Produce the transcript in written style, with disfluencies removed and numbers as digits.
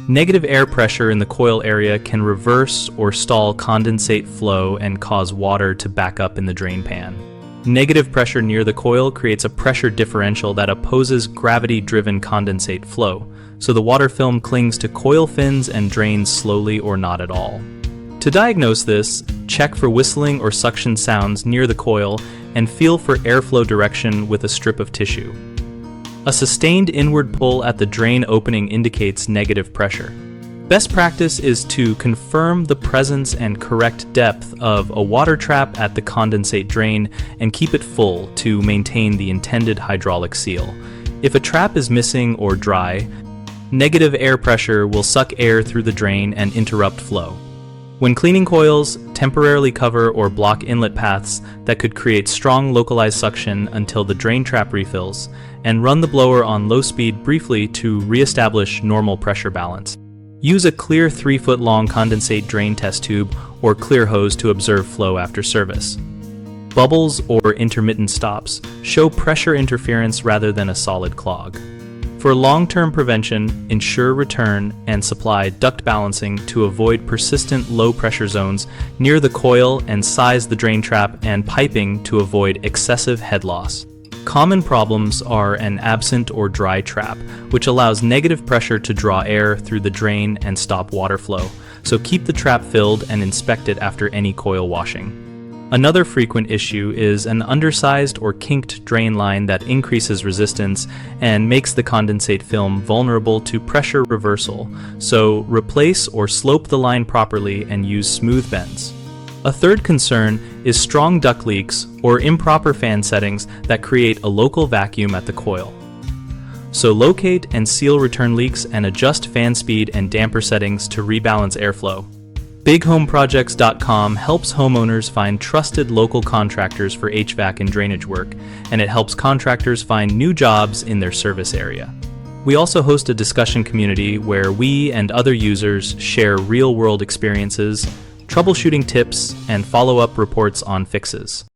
Negative air pressure in the coil area can reverse or stall condensate flow and cause water to back up in the drain pan. Negative pressure near the coil creates a pressure differential that opposes gravity-driven condensate flow, so the water film clings to coil fins and drains slowly or not at all. To diagnose this, check for whistling or suction sounds near the coil and feel for airflow direction with a strip of tissue. A sustained inward pull at the drain opening indicates negative pressure. Best practice is to confirm the presence and correct depth of a water trap at the condensate drain and keep it full to maintain the intended hydraulic seal. If a trap is missing or dry, negative air pressure will suck air through the drain and interrupt flow. When cleaning coils, temporarily cover or block inlet paths that could create strong localized suction until the drain trap refills, and run the blower on low speed briefly to re-establish normal pressure balance. Use a clear 3-foot-long condensate drain test tube or clear hose to observe flow after service. Bubbles or intermittent stops show pressure interference rather than a solid clog. For long-term prevention, ensure return and supply duct balancing to avoid persistent low-pressure zones near the coil and size the drain trap and piping to avoid excessive head loss. Common problems are an absent or dry trap, which allows negative pressure to draw air through the drain and stop water flow, so keep the trap filled and inspect it after any coil washing. Another frequent issue is an undersized or kinked drain line that increases resistance and makes the condensate film vulnerable to pressure reversal, so replace or slope the line properly and use smooth bends. A third concern is strong duct leaks or improper fan settings that create a local vacuum at the coil. So locate and seal return leaks and adjust fan speed and damper settings to rebalance airflow. BigHomeProjects.com helps homeowners find trusted local contractors for HVAC and drainage work, and it helps contractors find new jobs in their service area. We also host a discussion community where we and other users share real-world experiences, troubleshooting tips, and follow-up reports on fixes.